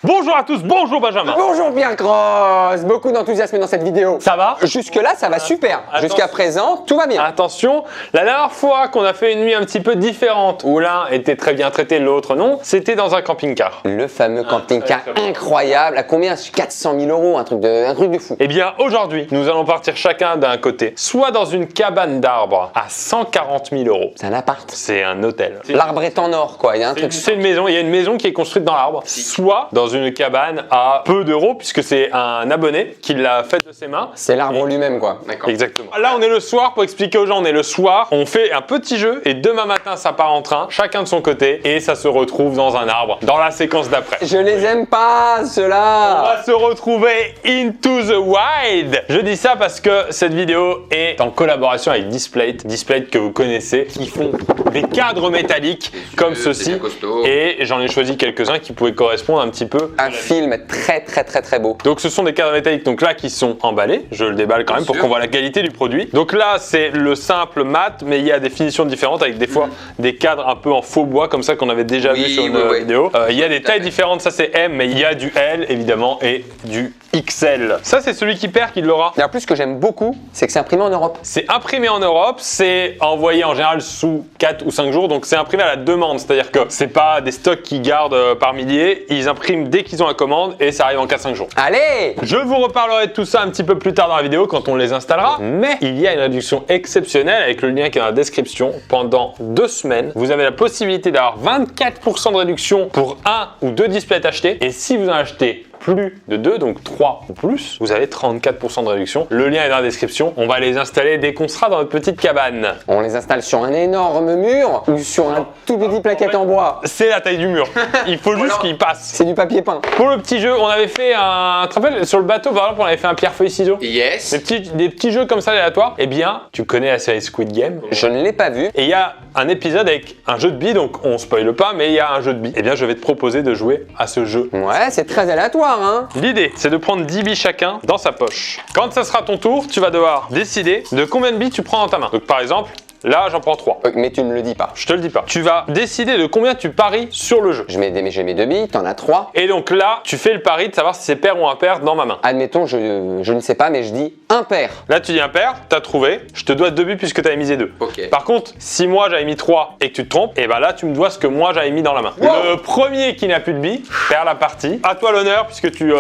Bonjour à tous, bonjour Benjamin. Bonjour Pierre Cross, beaucoup d'enthousiasme dans cette vidéo. Ça va? Jusque là ça va super, jusqu'à présent tout va bien. Attention, la dernière fois qu'on a fait une nuit un petit peu différente, où l'un était très bien traité, l'autre non, c'était dans un camping-car. Le fameux camping-car incroyable, à combien? 400 000 euros, un truc de fou. Eh bien aujourd'hui, nous allons partir chacun d'un côté, soit dans une cabane d'arbres à 140 000 euros. C'est un appart. C'est un hôtel. L'arbre est en or quoi, il y a un truc. C'est une maison, il y a une maison qui est construite dans l'arbre. Soit dans une cabane à peu d'euros, puisque c'est un abonné qui l'a fait de ses mains. C'est l'arbre lui-même quoi. D'accord. Exactement. Là on est le soir, pour expliquer aux gens, on est le soir, on fait un petit jeu et demain matin ça part en train, chacun de son côté et ça se retrouve dans un arbre, dans la séquence d'après. Je les aime pas On ceux-là. va se retrouver into the wild. Je dis ça parce que cette vidéo est en collaboration avec Displate. Displate que vous connaissez, qui font des cadres métalliques comme ceci. Et j'en ai choisi quelques-uns qui pouvaient correspondre un petit peu. Un film très beau. Donc ce sont des cadres métalliques donc là qui sont emballés. Je le déballe quand même pour qu'on voit la qualité du produit. Donc là c'est le simple mat, mais il y a des finitions différentes avec des fois des cadres un peu en faux bois comme ça qu'on avait déjà vu sur une vidéo. Il y a des tailles différentes, ça c'est M, mais il y a du L évidemment et du XL. Ça c'est celui qui perd qui l'aura. Et en plus ce que j'aime beaucoup, c'est que c'est imprimé en Europe. C'est imprimé en Europe, c'est envoyé en général sous 4 ou 5 jours, donc c'est imprimé à la demande, c'est-à-dire que c'est pas des stocks qui gardent par milliers, ils impriment dès qu'ils ont la commande et ça arrive en 4-5 jours. Allez! Je vous reparlerai de tout ça un petit peu plus tard dans la vidéo quand on les installera, mais il y a une réduction exceptionnelle avec le lien qui est dans la description. Pendant 2 semaines, vous avez la possibilité d'avoir 24% de réduction pour 1 ou 2 displays achetés, et si vous en achetez plus de 2, donc 3 ou plus, vous avez 34% de réduction. Le lien est dans la description. On va les installer dès qu'on sera dans notre petite cabane. On les installe sur un énorme mur ou sur un tout petit plaquette en bois? C'est la taille du mur. Il faut juste qu'il passe. C'est du papier peint. Pour le petit jeu, on avait fait un... Tu te rappelles, sur le bateau, par exemple, on avait fait un pierre-feuille-ciseaux. Yes. Des petits jeux comme ça aléatoires. Eh bien, tu connais la série Squid Game. Je ne l'ai pas vu. Et il y a un épisode avec un jeu de billes, donc on spoile pas, mais il y a un jeu de billes. Eh bien, je vais te proposer de jouer à ce jeu. Ouais, c'est très aléatoire, hein. L'idée, c'est de prendre 10 billes chacun dans sa poche. Quand ça sera ton tour, tu vas devoir décider de combien de billes tu prends dans ta main. Donc par exemple, là j'en prends 3. Mais tu ne me le dis pas. Je te le dis pas. Tu vas décider de combien tu paries sur le jeu. J'ai mes 2 billes, t'en as 3. Et donc là, tu fais le pari de savoir si c'est pair ou impair dans ma main. Admettons, je ne sais pas, mais je dis impair. Là, tu dis impair, t'as trouvé, je te dois 2 billes puisque t'avais misé 2. Ok. Par contre, si moi j'avais mis 3 et que tu te trompes, et ben là, tu me dois ce que moi j'avais mis dans la main. Wow. Le premier qui n'a plus de billes perd la partie. À toi l'honneur, puisque tu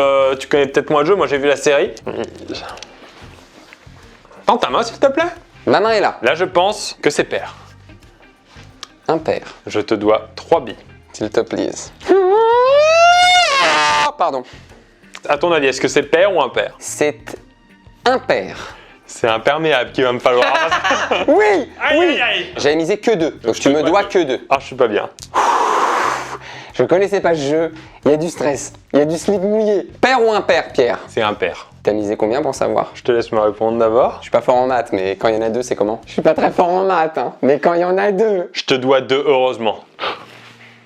connais peut-être moins le jeu, moi j'ai vu la série. Tends ta main s'il te plaît. Ma main est là. Là, je pense que c'est pair. Impair. Je te dois 3 billes. S'il te plaît. Ah, pardon. À ton avis, est-ce que c'est pair ou impair? C'est impair. C'est imperméable qu'il va me falloir. Oui. Aïe, Oui. aïe, aïe. J'avais misé que 2, donc tu me dois que 2. Ah, je suis pas bien. Je connaissais pas ce jeu. Il y a du stress. Il y a du slip mouillé. Pair ou impair, Pierre? C'est impair. T'as misé combien pour savoir? Je te laisse me répondre d'abord. Je suis pas fort en maths, mais quand il y en a 2, c'est comment? Je suis pas très fort en maths, hein. Mais quand il y en a 2, Je te dois 2, heureusement.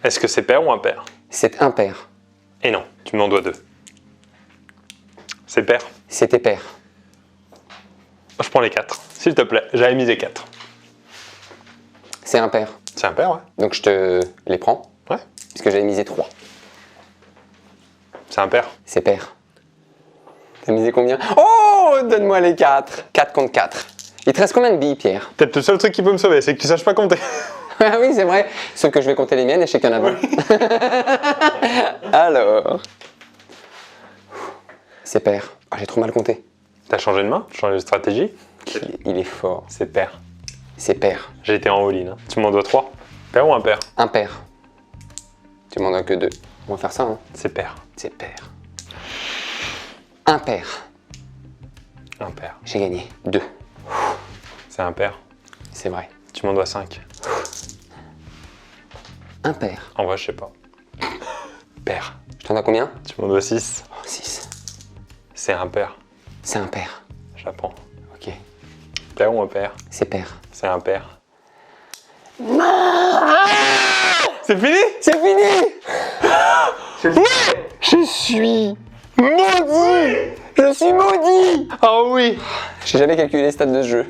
Est-ce que c'est pair ou impair? c'est impair. Et non, tu m'en dois 2. C'est pair. C'était pair. Je prends les 4. S'il te plaît, j'avais misé 4. C'est impair. C'est impair, ouais. Donc je te les prends, Ouais. puisque j'avais misé 3. C'est impair. C'est pair. T'as misé combien? Oh, donne-moi les 4. 4 contre 4. Il te reste combien de billes, Pierre? Peut-être le seul truc qui peut me sauver, c'est que tu saches pas compter. Ah oui, c'est vrai. Sauf que je vais compter les miennes et je sais qu'il y en a 20. Alors. C'est pair. Ah, j'ai trop mal compté. T'as changé de main, changé de stratégie. Il est fort. C'est pair. C'est pair. J'ai été en all-in. Hein. Tu m'en dois 3. Pair ou impair? Impair. Tu m'en donnes que 2. On va faire ça, hein. C'est pair. C'est pair. Impair. Impair. J'ai gagné. 2. C'est impair. C'est vrai. Tu m'en dois 5. Impair. En vrai, je sais pas. Pair. Je t'en dois combien? Tu m'en dois 6. Oh, 6. C'est impair. C'est impair. J'apprends. Ok. Pair ou impair? C'est pair. C'est impair. C'est fini? C'est fini. Je suis maudit. Je suis maudit. Oh oui. J'ai jamais calculé les stats de ce jeu.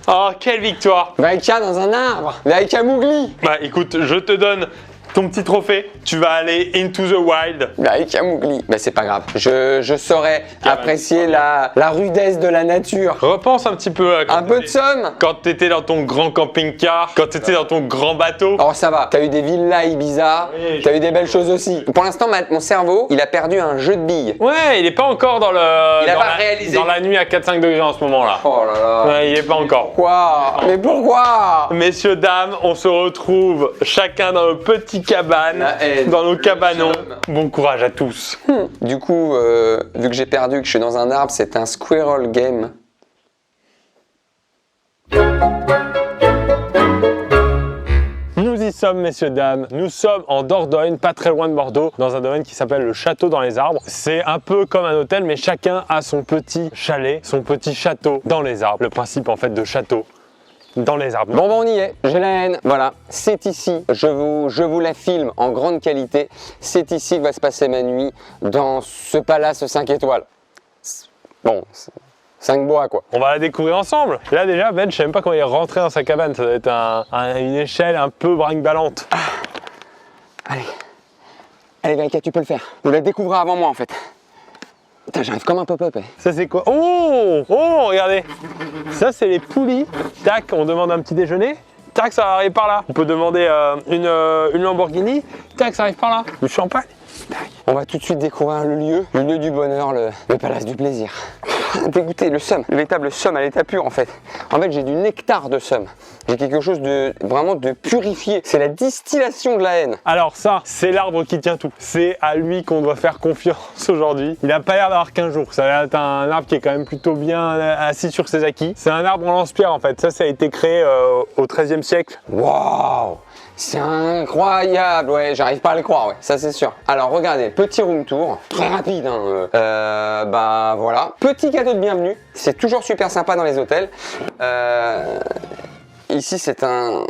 Oh, quelle victoire. Vaïka dans un arbre. Vaïka Mougli. Bah écoute, je te donne ton petit trophée. Tu vas aller into the wild. Avec un Mowgli. Mais c'est pas grave. Je saurais apprécier la rudesse de la nature. Repense un petit peu à Un peu de somme. quand t'étais dans ton grand camping-car, quand t'étais dans ton grand bateau. Oh ça va, t'as eu des villas Ibiza, Oui, t'as eu des belles choses aussi. Pour l'instant, mon cerveau, il a perdu un jeu de billes. Ouais, il est pas encore dans le. Il a dans pas la, réalisé. Dans la nuit à 4-5 degrés en ce moment-là. Oh là là. Ouais, il est pas encore. Pourquoi? Mais pourquoi? Messieurs, dames, on se retrouve chacun dans nos petites cabanes, La haine, dans nos le cabanons. somme. Bon courage à tous. Du coup, vu que j'ai perdu, que je suis dans un arbre, c'est un squirrel game. Nous y sommes, messieurs, dames. Nous sommes en Dordogne, pas très loin de Bordeaux, dans un domaine qui s'appelle le Château dans les Arbres. C'est un peu comme un hôtel, mais chacun a son petit chalet, son petit château dans les arbres. Le principe, en fait, de château dans les arbres. Bon, on y est. J'ai la haine. Voilà, c'est ici. Je vous la filme en grande qualité. C'est ici que va se passer ma nuit, dans ce palace 5 étoiles. Bon, 5 bois, quoi. On va la découvrir ensemble. Là, déjà, Ben, je sais même pas comment il est rentré dans sa cabane. Ça doit être une échelle un peu brinque-ballante. Allez, Valka, tu peux le faire. Vous la découvrez avant moi, en fait. Putain, j'arrive comme un pop-up. Ça, c'est quoi? Oh! Oh, regardez! Ça, c'est les poulies. Tac, on demande un petit déjeuner. Tac, ça arrive par là. On peut demander une Lamborghini. Tac, ça arrive par là. Du champagne. Tac. On va tout de suite découvrir le lieu du bonheur, le palace du plaisir. Dégoûté, le somme, le véritable somme à l'état pur en fait. En fait, j'ai du nectar de somme. J'ai quelque chose de vraiment de purifié. C'est la distillation de la haine. Alors ça, c'est l'arbre qui tient tout. C'est à lui qu'on doit faire confiance aujourd'hui. Il n'a pas l'air d'avoir qu'un jour. Ça a l'air d'être un arbre qui est quand même plutôt bien assis sur ses acquis. C'est un arbre en lance-pierre en fait. Ça a été créé au XIIIe siècle. Waouh! C'est incroyable, ouais, j'arrive pas à le croire, ouais, ça c'est sûr. Alors regardez, petit room tour, très rapide, hein. Bah voilà. Petit cadeau de bienvenue, c'est toujours super sympa dans les hôtels. Ici c'est un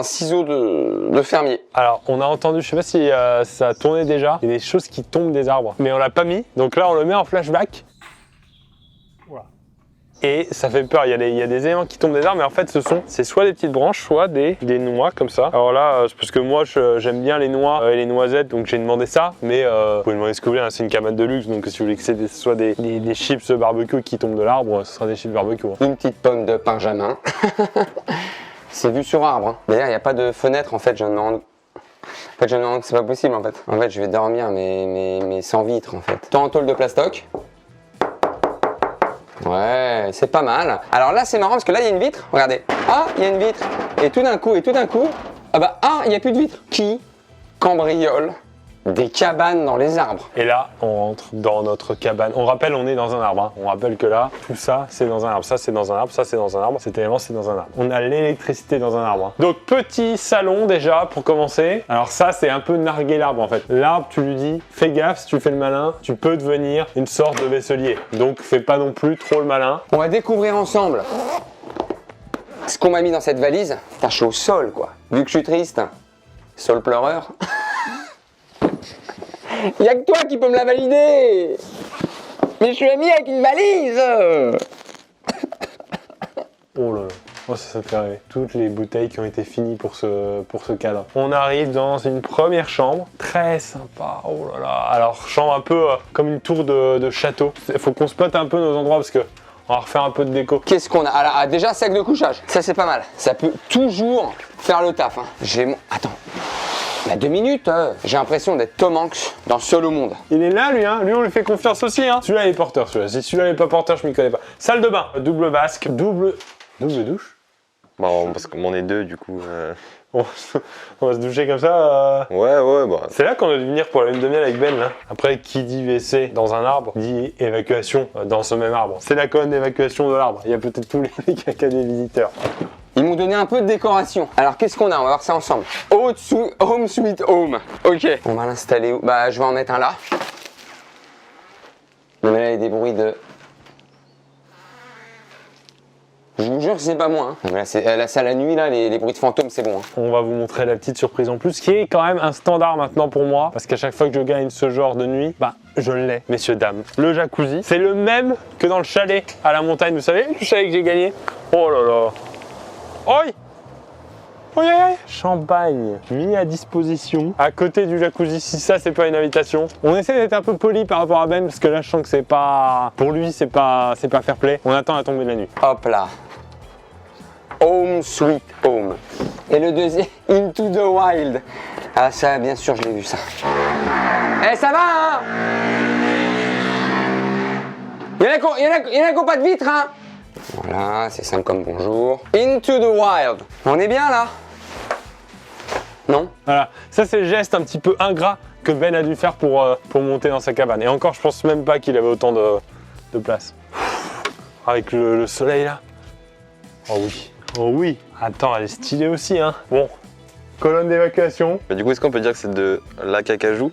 ciseau de fermier. Alors on a entendu, je sais pas si ça a tourné déjà, il y a des choses qui tombent des arbres. Mais on l'a pas mis, donc là on le met en flashback. Voilà. Et ça fait peur, il y a des éléments qui tombent des arbres, mais en fait c'est soit des petites branches, soit des noix comme ça. Alors là, c'est parce que moi j'aime bien les noix et les noisettes, donc j'ai demandé ça, mais vous pouvez demander ce que vous voulez, hein, c'est une cabane de luxe, donc si vous voulez que ce soit des chips barbecue qui tombent de l'arbre, ce sera des chips barbecue. Hein. Une petite pomme de Benjamin. C'est vu sur arbre. Hein. D'ailleurs, il n'y a pas de fenêtre en fait, je viens de me rendre... En fait, je me rends que c'est pas possible en fait. En fait, je vais dormir mais sans vitre en fait. Tant en tôle de plastoc. Ouais, c'est pas mal. Alors là, c'est marrant parce que là, il y a une vitre. Regardez. Ah, il y a une vitre. Et tout d'un coup, ah bah, il n'y a plus de vitre. Qui cambriole des cabanes dans les arbres? Et là, on rentre dans notre cabane. On rappelle, on est dans un arbre. Hein. On rappelle que là, tout ça, c'est dans un arbre. Ça, c'est dans un arbre. Ça, c'est dans un arbre. Cet élément, c'est dans un arbre. On a l'électricité dans un arbre. Hein. Donc, petit salon déjà pour commencer. Alors ça, c'est un peu narguer l'arbre en fait. L'arbre, tu lui dis, fais gaffe, si tu fais le malin, tu peux devenir une sorte de vaisselier. Donc, fais pas non plus trop le malin. On va découvrir ensemble ce qu'on m'a mis dans cette valise. Putain, je suis au sol, quoi. Vu que je suis triste, sol pleureur. Il n'y a que toi qui peux me la valider. Mais je suis ami avec une valise. Oh là là. Oh, ça fait rêver. Toutes les bouteilles qui ont été finies pour ce cadre. On arrive dans une première chambre. Très sympa. Oh là là. Alors, chambre un peu comme une tour de château. Il faut qu'on spotte un peu nos endroits parce que on va refaire un peu de déco. Qu'est-ce qu'on a? Alors, déjà, sac de couchage. Ça, c'est pas mal. Ça peut toujours faire le taf. Hein. Attends. Bah 2 minutes, j'ai l'impression d'être Tom Hanks dans Seul au monde. Il est là, lui, hein. Lui, on lui fait confiance aussi, hein. Celui-là, il est porteur, celui-là. Si celui-là n'est pas porteur, je m'y connais pas. Salle de bain, double vasque, double douche. Bon, parce qu'on est deux, du coup. On va se doucher comme ça. Ouais, bah. C'est là qu'on a dû venir pour la lune de miel avec Ben, là. Après, qui dit WC dans un arbre, dit évacuation dans ce même arbre. C'est la colonne d'évacuation de l'arbre. Il y a peut-être tous les caca des visiteurs. Ils m'ont donné un peu de décoration. Alors qu'est-ce qu'on a? On va voir ça ensemble. Home sweet home. Ok. On va l'installer où? Bah je vais en mettre un là. Non mais là il y a des bruits de... Je vous jure que c'est pas moi. Hein. Là, c'est la salle la nuit là, les bruits de fantômes c'est bon. Hein. On va vous montrer la petite surprise en plus, qui est quand même un standard maintenant pour moi, parce qu'à chaque fois que je gagne ce genre de nuit, bah je l'ai, messieurs dames. Le jacuzzi, c'est le même que dans le chalet à la montagne, vous savez, le chalet que j'ai gagné. Oh là là. Oi! Oh, champagne mis à disposition à côté du jacuzzi. Si ça, c'est pas une invitation. On essaie d'être un peu poli par rapport à Ben parce que là, je sens que c'est pas. Pour lui, c'est pas fair play. On attend la tombée de la nuit. Hop là. Home Sweet Home. Et le deuxième, Into the Wild. Ah ça, bien sûr, je l'ai vu ça. Eh, ça va, hein? Il y en a qui ont pas de vitre, hein? Voilà, c'est simple comme bonjour. Into the Wild. On est bien, là? Non? Voilà, ça c'est le geste un petit peu ingrat que Ben a dû faire pour monter dans sa cabane. Et encore, je pense même pas qu'il avait autant de place. Avec le soleil là. Oh oui, oh oui. Attends, elle est stylée aussi, hein. Bon, colonne d'évacuation. Mais du coup, est-ce qu'on peut dire que c'est de lac à cajou?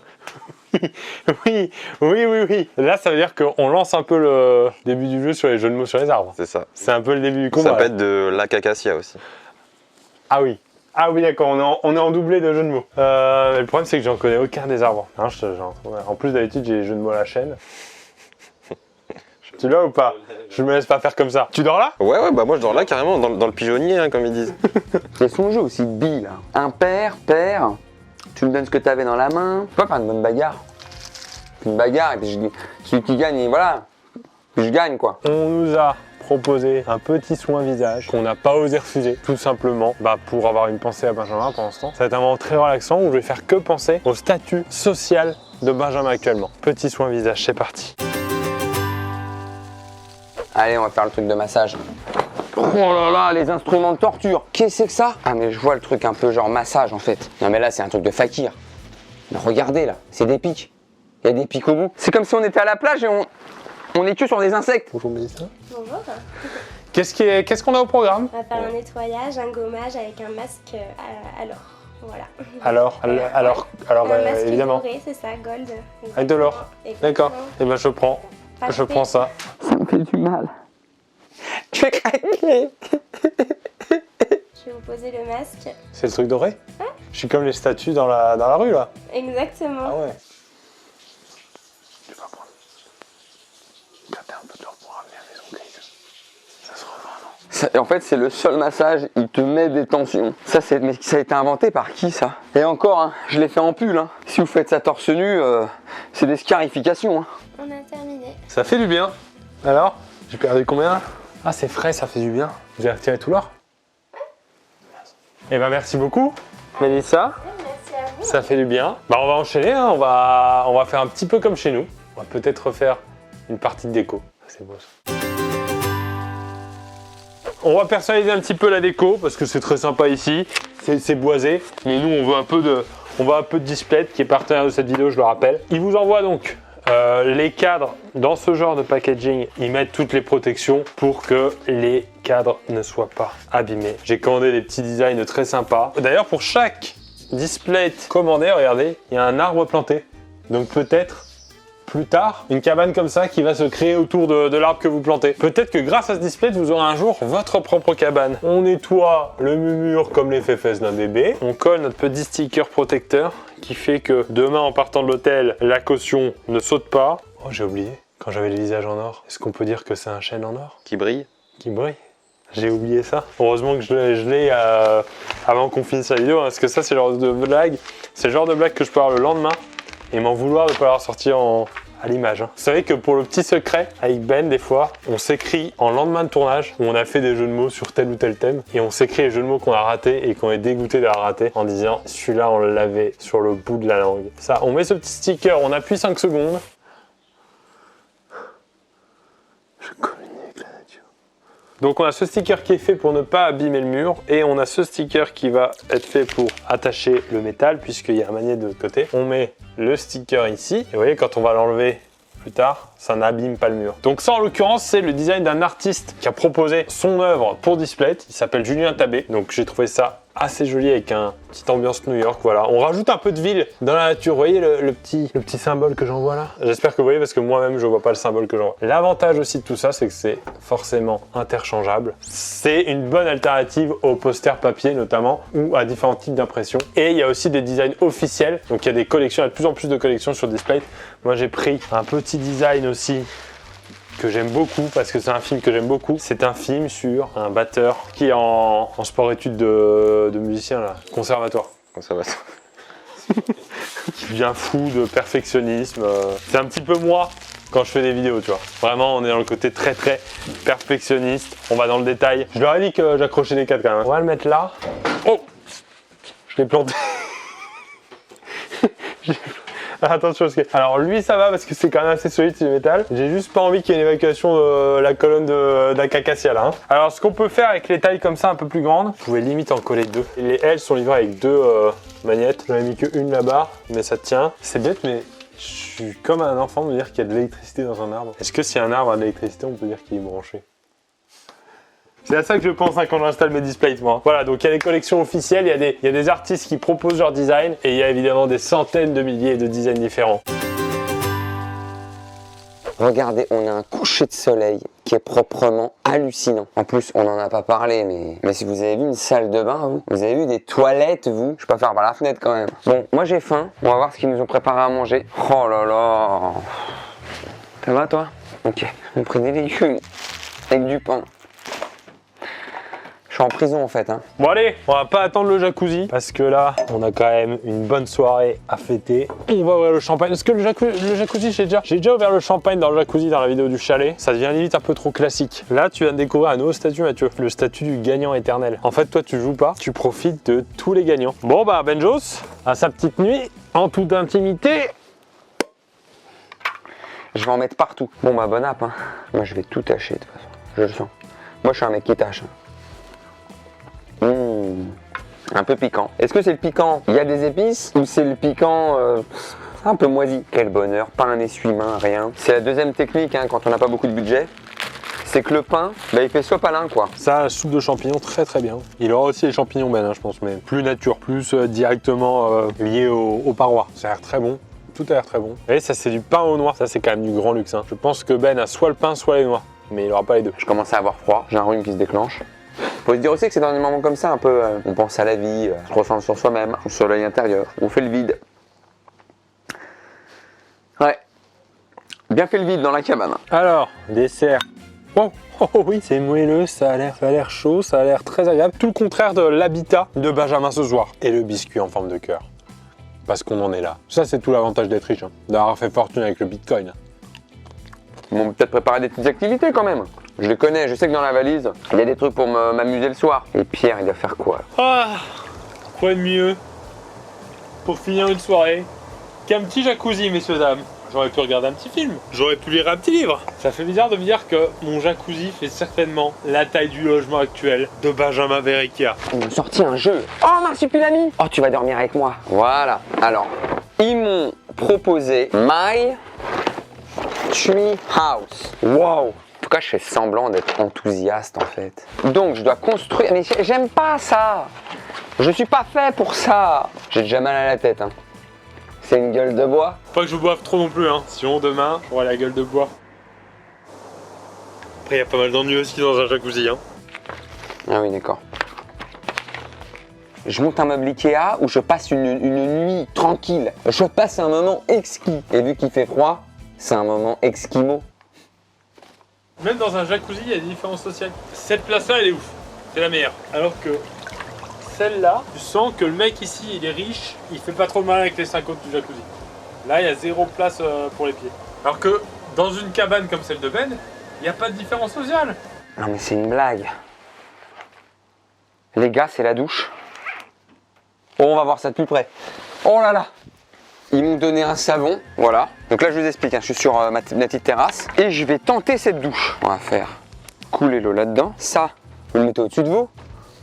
Oui. Là, ça veut dire qu'on lance un peu le début du jeu sur les jeux de mots sur les arbres. C'est ça. C'est un peu le début du combat. Ça peut être de lac acacia aussi. Ah oui. Ah oui, d'accord, on est en doublé de jeux de mots. Mais le problème, c'est que j'en connais aucun des arbres. Hein, en plus, d'habitude, j'ai les jeux de mots à la chaîne. Tu l'as ou pas? Je me laisse pas faire comme ça. Tu dors là? Ouais, bah moi je dors là carrément, dans le pigeonnier, hein, comme ils disent. C'est son jeu aussi, bi, là. Impair, pair. Tu me donnes ce que t'avais dans la main. Tu peux pas faire une bonne bagarre. Une bagarre, et puis celui qui gagne, et voilà. Puis je gagne, quoi. On nous a proposé un petit soin visage qu'on n'a pas osé refuser, tout simplement pour avoir une pensée à Benjamin pendant ce temps. Ça va être un moment très relaxant où je vais faire que penser au statut social de Benjamin actuellement. Petit soin visage, c'est parti. Allez, on va faire le truc de massage. Oh là là, les instruments de torture. Qu'est-ce que c'est que ça? Ah, mais je vois le truc un peu genre massage, en fait. Non, mais là, c'est un truc de fakir. Mais regardez, là, c'est des pics. Il y a des pics au bout. C'est comme si on était à la plage et on est que sur des insectes. Bonjour Mélissa. Bonjour. Qu'est-ce qu'on a au programme? On va faire un nettoyage, un gommage avec un masque à l'or. Voilà. Alors, Un masque évidemment. doré, c'est ça, gold. Avec de l'or. D'accord. Et ben je prends ça. Ça me fait du mal. Je vais craquer. Je vais vous poser le masque. C'est le truc doré? Ouais. Je suis comme les statues dans la rue là. Exactement. Ah ouais. Je vais pas prendre. Garder un peu d'or pour ramener à la maison grise. Ça se revend, non? En fait, c'est le seul massage, il te met des tensions. Mais ça a été inventé par qui, ça? Et encore, hein, je l'ai fait en pull. Hein. Si vous faites ça torse nu, c'est des scarifications. Hein. On a terminé. Ça fait du bien. Alors, j'ai perdu combien là? Ah, c'est frais, ça fait du bien. Vous avez retiré tout l'or? Eh ben merci beaucoup, Mélissa. Merci à vous. Ça fait du bien. On va enchaîner, hein. On va faire un petit peu comme chez nous. On va peut-être refaire une partie de déco. C'est beau ça. On va personnaliser un petit peu la déco parce que c'est très sympa ici. C'est boisé. Mais nous, on veut un peu de Displate qui est partenaire de cette vidéo, je le rappelle. Il vous envoie donc les cadres dans ce genre de packaging. Ils mettent toutes les protections pour que les cadres ne soient pas abîmés. J'ai commandé des petits designs très sympas. D'ailleurs, pour chaque Displate commandé, regardez, il y a un arbre planté. Donc peut-être plus tard, une cabane comme ça qui va se créer autour de l'arbre que vous plantez. Peut-être que grâce à ce display, vous aurez un jour votre propre cabane. On nettoie le mur comme les fesses d'un bébé. On colle notre petit sticker protecteur qui fait que demain, en partant de l'hôtel, la caution ne saute pas. Oh, j'ai oublié, quand j'avais le visage en or, est-ce qu'on peut dire que c'est un chêne en or Qui brille. qui brille? J'ai oublié ça. Heureusement que je l'ai avant qu'on finisse la vidéo, hein, parce que ça, c'est le genre de blague. C'est le genre de blague que je peux avoir le lendemain et m'en vouloir de ne pas l'avoir sorti à l'image. Hein. Vous savez que pour le petit secret, avec Ben, des fois, on s'écrit en lendemain de tournage où on a fait des jeux de mots sur tel ou tel thème et on s'écrit les jeux de mots qu'on a ratés et qu'on est dégoûté d'avoir raté en disant celui-là, on l'avait sur le bout de la langue. Ça, on met ce petit sticker, on appuie 5 secondes. Je communique la nature. Donc on a ce sticker qui est fait pour ne pas abîmer le mur et on a ce sticker qui va être fait pour attacher le métal puisqu'il y a un magnet de l'autre côté. On met le sticker ici et vous voyez quand on va l'enlever plus tard, ça n'abîme pas le mur. Donc ça en l'occurrence c'est le design d'un artiste qui a proposé son œuvre pour Displate. Il s'appelle Julien Tabé, donc j'ai trouvé ça assez joli avec un petite ambiance New York, voilà. On rajoute un peu de ville dans la nature, vous voyez le petit symbole que j'envoie là? J'espère que vous voyez parce que moi-même je vois pas le symbole que j'envoie. L'avantage aussi de tout ça, c'est que c'est forcément interchangeable. C'est une bonne alternative aux posters papier notamment ou à différents types d'impressions. Et il y a aussi des designs officiels, donc il y a des collections, il y a de plus en plus de collections sur Displate. Moi j'ai pris un petit design aussi que j'aime beaucoup parce que c'est un film que j'aime beaucoup. C'est un film sur un batteur qui est en sport-études de musicien, là, conservatoire. Conservatoire. Qui devient fou de perfectionnisme. C'est un petit peu moi quand je fais des vidéos, tu vois. Vraiment, on est dans le côté très perfectionniste. On va dans le détail. Je leur ai dit que j'accrochais des 4 quand même. On va le mettre là. Oh, je l'ai planté. Attention, parce que... Alors lui ça va parce que c'est quand même assez solide, c'est du métal. J'ai juste pas envie qu'il y ait une évacuation de la colonne d'Acacacia là. Hein. Alors ce qu'on peut faire avec les tailles comme ça un peu plus grandes, vous pouvez limite en coller 2. Les L sont livrées avec 2 magnettes. J'en ai mis que une là-bas, mais ça tient. C'est bête, mais je suis comme un enfant de me dire qu'il y a de l'électricité dans un arbre. Est-ce que si un arbre a de l'électricité, on peut dire qu'il est branché? C'est à ça que je pense hein, quand j'installe mes displays, moi. Voilà, donc il y a des collections officielles, il y a des artistes qui proposent leur design et il y a évidemment des centaines de milliers de designs différents. Regardez, on a un coucher de soleil qui est proprement hallucinant. En plus, on n'en a pas parlé, mais si vous avez vu une salle de bain, vous avez vu des toilettes, vous, je peux faire par la fenêtre quand même. Bon, moi j'ai faim, on va voir ce qu'ils nous ont préparé à manger. Oh là là. Ça va toi? Ok, on a pris des légumes avec du pain. Je suis en prison en fait. Hein. Bon allez, on va pas attendre le jacuzzi parce que là, on a quand même une bonne soirée à fêter. On va ouvrir le champagne. Est-ce que le jacuzzi, j'ai déjà ouvert le champagne dans le jacuzzi dans la vidéo du chalet. Ça devient limite un peu trop classique. Là, tu viens de découvrir un nouveau statut, Mathieu. Le statut du gagnant éternel. En fait, toi, tu joues pas. Tu profites de tous les gagnants. Bon bah, Benjos, à sa petite nuit, en toute intimité. Je vais en mettre partout. Bon bah, bonne app. Hein. Moi, je vais tout tâcher de toute façon. Je le sens. Moi, je suis un mec qui tâche. Hein. Un peu piquant. Est-ce que c'est le piquant? Il y a des épices ou c'est le piquant un peu moisi? Quel bonheur, pas un essuie-main, rien. C'est la deuxième technique hein, quand on n'a pas beaucoup de budget. C'est que le pain, bah, il fait sop à l'un quoi. Ça, soupe de champignons, très bien. Il aura aussi les champignons Ben, hein, je pense, mais plus nature, plus directement lié aux parois. Ça a l'air très bon. Tout a l'air très bon. Et ça, c'est du pain aux noix. Ça, c'est quand même du grand luxe. Hein. Je pense que Ben a soit le pain, soit les noix. Mais il n'aura pas les deux. Je commence à avoir froid, j'ai un rhume qui se déclenche. Faut se dire aussi que c'est dans des moments comme ça un peu, on pense à la vie, on se ressent sur soi-même, au soleil intérieur, on fait le vide. Ouais, bien fait le vide dans la cabane. Alors, dessert. Oh oui, c'est moelleux, ça a l'air chaud, ça a l'air très agréable. Tout le contraire de l'habitat de Benjamin ce soir. Et le biscuit en forme de cœur. Parce qu'on en est là. Ça, c'est tout l'avantage d'être riche, hein, d'avoir fait fortune avec le Bitcoin. Ils m'ont peut-être préparé des petites activités quand même. Je les connais, je sais que dans la valise, il y a des trucs pour m'amuser le soir. Et Pierre, il va faire quoi? Ah, quoi de mieux pour finir une soirée qu'un petit jacuzzi, messieurs dames. J'aurais pu regarder un petit film, j'aurais pu lire un petit livre. Ça fait bizarre de me dire que mon jacuzzi fait certainement la taille du logement actuel de Benjamin Verrecchia. Ils m'ont sorti un jeu. Oh, marsupilami! Oh, tu vas dormir avec moi. Voilà. Alors, ils m'ont proposé My Tree House. Wow! En tout cas, je fais semblant d'être enthousiaste en fait. Donc, je dois construire. Mais j'aime pas ça. Je suis pas fait pour ça. J'ai déjà mal à la tête. Hein. C'est une gueule de bois. Pas que je boive trop non plus, hein. Sinon, demain, j'aurai la gueule de bois. Après, il y a pas mal d'ennuis aussi dans un jacuzzi, hein. Ah oui, d'accord. Je monte un meuble Ikea où je passe une nuit tranquille. Je passe un moment exquis. Et vu qu'il fait froid, c'est un moment exquimo. Même dans un jacuzzi, il y a des différences sociales. Cette place-là, elle est ouf. C'est la meilleure. Alors que celle-là, tu sens que le mec ici, il est riche, il fait pas trop mal avec les 5 autres du jacuzzi. Là, il y a 0 place pour les pieds. Alors que dans une cabane comme celle de Ben, il n'y a pas de différence sociale. Non mais c'est une blague. Les gars, c'est la douche. Oh, on va voir ça de plus près. Oh là là! Ils m'ont donné un savon, voilà. Donc là, je vous explique, hein, je suis sur ma petite terrasse et je vais tenter cette douche. On va faire couler l'eau là-dedans. Ça, vous le mettez au-dessus de vous.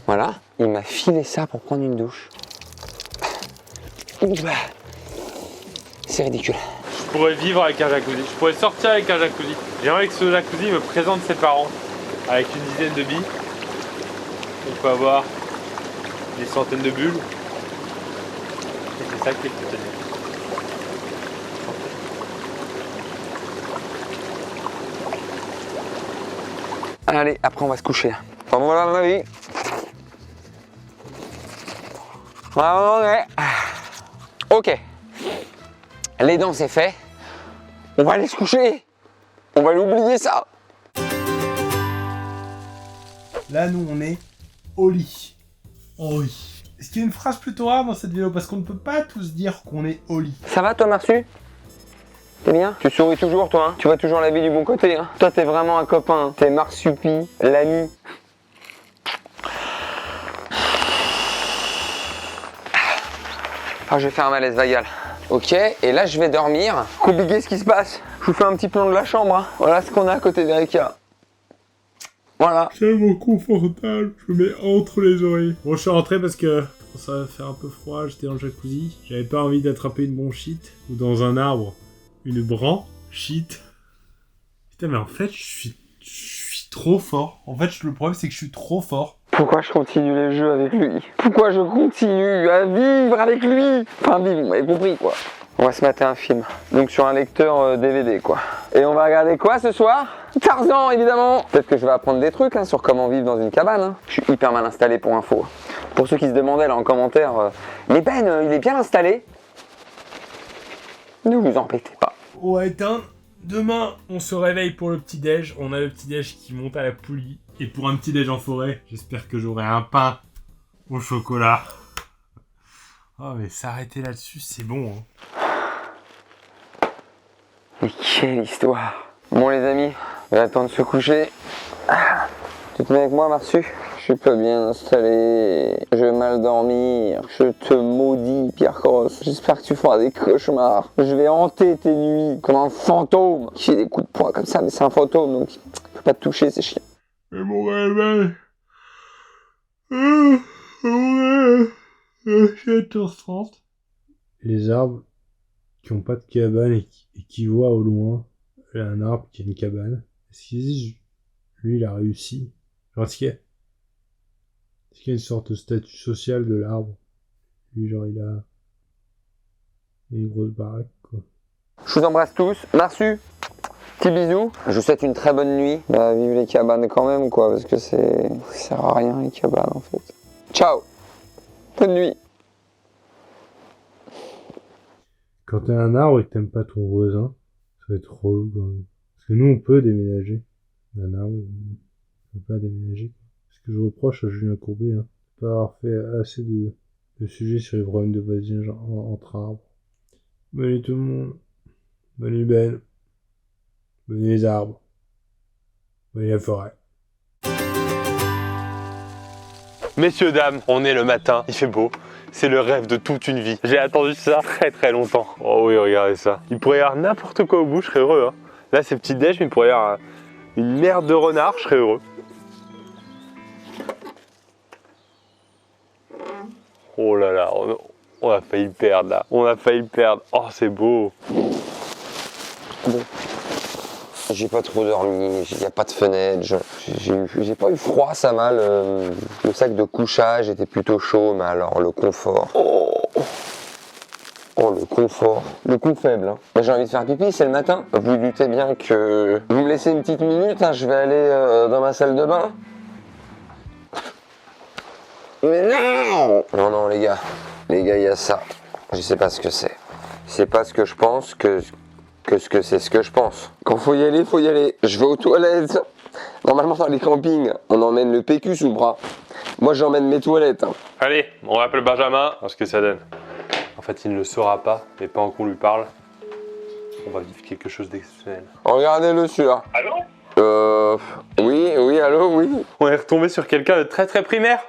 Voilà. Il m'a filé ça pour prendre une douche. C'est ridicule. Je pourrais vivre avec un jacuzzi. Je pourrais sortir avec un jacuzzi. J'aimerais que ce jacuzzi me présente ses parents avec une dizaine de billes. On peut avoir des centaines de bulles. Et c'est ça qui est exceptionnel. Allez, après on va se coucher. Enfin, voilà ma vie. Ok. Les dents c'est fait. On va aller se coucher. On va l'oublier ça. Là, nous, on est au lit. Oh oui. Est-ce qu'il y a une phrase plutôt rare dans cette vidéo? Parce qu'on ne peut pas tous dire qu'on est au lit. Ça va toi Marsu? T'es bien? Tu souris toujours toi, hein? Tu vois toujours la vie du bon côté, hein? Toi t'es vraiment un copain, hein? T'es Marsupi, l'ami. Ah, je vais faire un malaise vagal. Ok, et là je vais dormir. Compliqué ce qui se passe. Je vous fais un petit plan de la chambre, hein? Voilà ce qu'on a à côté d'Erika. Voilà. Tellement confortable, je me mets entre les oreilles. Bon, je suis rentré parce que ça va faire un peu froid, j'étais dans le jacuzzi. J'avais pas envie d'attraper une bronchite ou dans un arbre une branchite. Putain, mais en fait, je suis trop fort. En fait, le problème, c'est que je suis trop fort. Pourquoi je continue les jeux avec lui? Pourquoi je continue à vivre avec lui? Enfin, vivre, vous m'avez compris quoi. On va se mater un film, donc sur un lecteur DVD quoi. Et on va regarder quoi ce soir? Tarzan évidemment. Peut-être que je vais apprendre des trucs hein, sur comment vivre dans une cabane. Hein. Je suis hyper mal installé pour info. Pour ceux qui se demandaient là en commentaire, mais Ben, il est bien installé? Ne vous embêtez pas. On va éteindre. Demain, on se réveille pour le petit-déj. On a le petit-déj qui monte à la poulie. Et pour un petit-déj en forêt, j'espère que j'aurai un pain au chocolat. Oh, mais s'arrêter là-dessus, c'est bon. Hein. Mais quelle histoire. Bon les amis, on va attendre de se coucher. Tu te mets avec moi Marsu? Je suis pas bien installé, je vais mal dormir, je te maudis Pierre Cross. J'espère que tu feras des cauchemars. Je vais hanter tes nuits comme un fantôme qui fait des coups de poing comme ça, mais c'est un fantôme donc il peut pas te toucher, c'est chiant. Et mon réveil. 7h30. Les arbres qui ont pas de cabane et qui voient au loin un arbre qui a une cabane. Est-ce qu'ils disent, lui il a réussi? Genre, est-ce qu'il y a une sorte de statut social de l'arbre? Lui genre il a une grosse baraque quoi. Je vous embrasse tous. Marsu, petit bisou. Je vous souhaite une très bonne nuit. Bah, vive les cabanes quand même quoi, parce que ça sert à rien les cabanes en fait. Ciao. Bonne nuit. Quand t'as un arbre et que t'aimes pas ton voisin, ça va être relou quand même. Parce que nous on peut déménager. Un arbre, on peut pas déménager. Ce que je reproche à Julien Courbet, hein, de pas avoir fait assez de sujets sur les problèmes de voisinage entre arbres. Bonne nuit tout le monde. Bonne nuit Ben. Bonne nuit les arbres. Bonne nuit la forêt. Messieurs, dames, on est le matin, il fait beau. C'est le rêve de toute une vie. J'ai attendu ça très très longtemps. Oh oui, regardez ça. Il pourrait y avoir n'importe quoi au bout, je serais heureux. Hein. Là, c'est petit déj, mais il pourrait y avoir une merde de renard, je serais heureux. Oh là là, on a failli le perdre là. On a failli le perdre. Oh, c'est beau. Bon. J'ai pas trop dormi, il n'y a pas de fenêtre, j'ai pas eu froid, ça va, le sac de couchage était plutôt chaud, mais alors le confort, oh le confort, le coup faible, hein. J'ai envie de faire pipi, c'est le matin, vous vous doutez bien que vous me laissez une petite minute, hein, je vais aller dans ma salle de bain. Mais non! Non les gars, il y a ça, je sais pas ce que c'est pas ce que je pense que c'est ce que je pense. Quand faut y aller, faut y aller. Je vais aux toilettes. Normalement, dans les campings, on emmène le PQ sous le bras. Moi, j'emmène mes toilettes. Hein. Allez, on va appeler Benjamin, voir ce que ça donne. En fait, il ne le saura pas, mais pendant qu'on lui parle, on va vivre quelque chose d'exceptionnel. Regardez-le celui-là. Allô? Oui, allô, oui. On est retombé sur quelqu'un de très très primaire.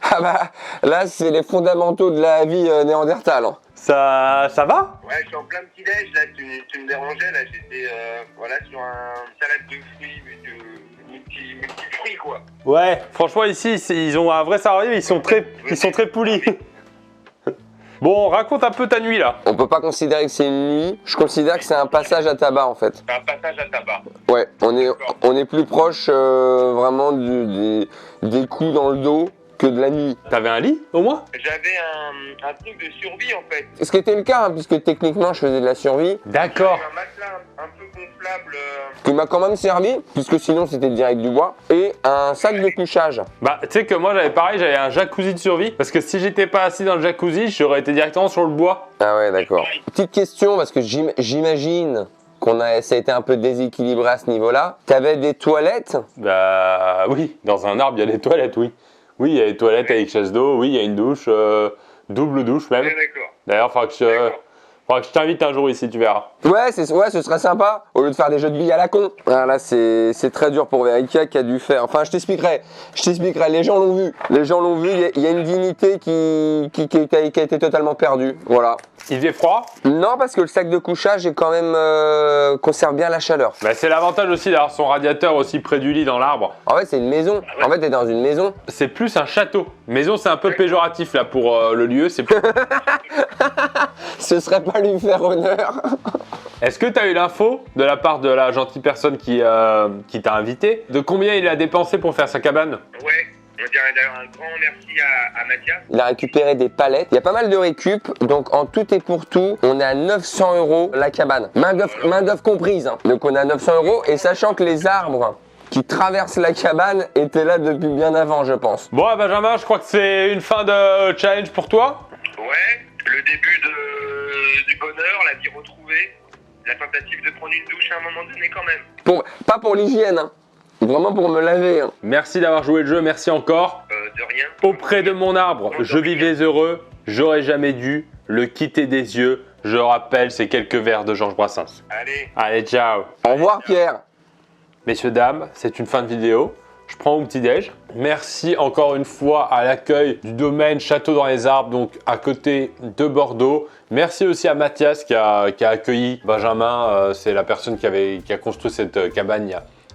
Ah bah, là, c'est les fondamentaux de la vie néandertale. Hein. Ça va? Ouais, je suis en plein petit déj, là, tu me dérangeais, là, j'étais, voilà, sur un salade de fruits, multi-fruits, quoi. Ouais, franchement, ici, ils ont un vrai savoir-vivre, ils sont très polis. Bon, raconte un peu ta nuit, là. On peut pas considérer que c'est une nuit. Je considère que c'est un passage à tabac, en fait. C'est un passage à tabac. Ouais, on est plus proche, vraiment, des coups dans le dos que de la nuit. T'avais un lit, au moins? J'avais un truc de survie, en fait. Ce qui était le cas, hein, puisque techniquement, je faisais de la survie. D'accord. J'avais un matelas un peu gonflable. Qui m'a quand même servi, puisque sinon c'était direct du bois, et un sac de couchage. Bah, tu sais que moi, j'avais un jacuzzi de survie, parce que si j'étais pas assis dans le jacuzzi, j'aurais été directement sur le bois. Ah ouais, d'accord. Petite question, parce que j'imagine ça a été un peu déséquilibré à ce niveau-là. T'avais des toilettes. Bah oui, dans un arbre, il y a des toilettes, oui. Oui, il y a des toilettes avec chasse d'eau, oui, il y a une douche, double douche même. Ouais, d'accord. D'ailleurs, faudra que je t'invite un jour ici, tu verras. Ouais, ce serait sympa, au lieu de faire des jeux de billes à la con. Ah, là, c'est très dur pour Verica qui a dû faire. Enfin, je t'expliquerai. Les gens l'ont vu. Il y a une dignité qui a été totalement perdue. Voilà. Il faisait froid? Non, parce que le sac de couchage est quand même conserve bien la chaleur. Bah, c'est l'avantage aussi d'avoir son radiateur aussi près du lit dans l'arbre. En fait, c'est une maison. En fait, t'es dans une maison. C'est plus un château. Maison, c'est un peu péjoratif là pour le lieu. C'est plus... Ce serait pas lui faire honneur. Est-ce que tu as eu l'info de la part de la gentille personne qui t'a invité de combien il a dépensé pour faire sa cabane? Ouais, on dirait d'ailleurs un grand merci à Mathias. Il a récupéré des palettes. Il y a pas mal de récup. Donc, en tout et pour tout, on est à 900 € la cabane. Main d'œuvre comprise. Hein. Donc, on est à 900 €. Et sachant que les arbres qui traversent la cabane étaient là depuis bien avant, je pense. Bon, Benjamin, je crois que c'est une fin de challenge pour toi. Ouais, le début du bonheur, la vie retrouvée, la tentative de prendre une douche à un moment donné quand même. Pas pour l'hygiène, hein. Vraiment pour me laver. Hein. Merci d'avoir joué le jeu, merci encore. De rien. Auprès de mon arbre, je vivais heureux, j'aurais jamais dû le quitter des yeux. Je rappelle ces quelques vers de Georges Brassens. Allez, ciao. Au revoir, Pierre. Messieurs, dames, c'est une fin de vidéo. Je prends mon petit-déj. Merci encore une fois à l'accueil du domaine Château dans les Arbres, donc à côté de Bordeaux. Merci aussi à Mathias qui a accueilli Benjamin. C'est la personne qui a construit cette cabane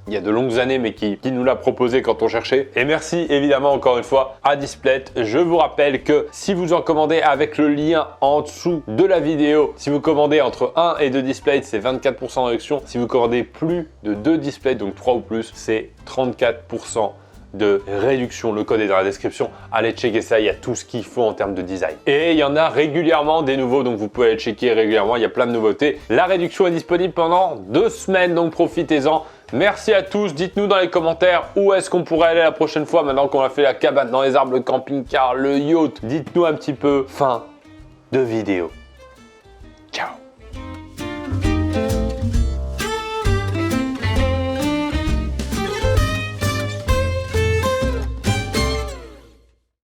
il y a de longues années, mais qui nous l'a proposé quand on cherchait. Et merci évidemment encore une fois à Displayt. Je vous rappelle que si vous en commandez avec le lien en dessous de la vidéo, si vous commandez entre 1 et 2 Displayt, c'est 24% de réduction. Si vous commandez plus de 2 Displayt, donc 3 ou plus, c'est 34% de réduction. Le code est dans la description. Allez checker ça, il y a tout ce qu'il faut en termes de design. Et il y en a régulièrement des nouveaux, donc vous pouvez aller checker régulièrement, il y a plein de nouveautés. La réduction est disponible pendant 2 semaines, donc profitez-en. Merci à tous, dites-nous dans les commentaires où est-ce qu'on pourrait aller la prochaine fois maintenant qu'on a fait la cabane dans les arbres, le camping-car, le yacht. Dites-nous un petit peu. Fin de vidéo.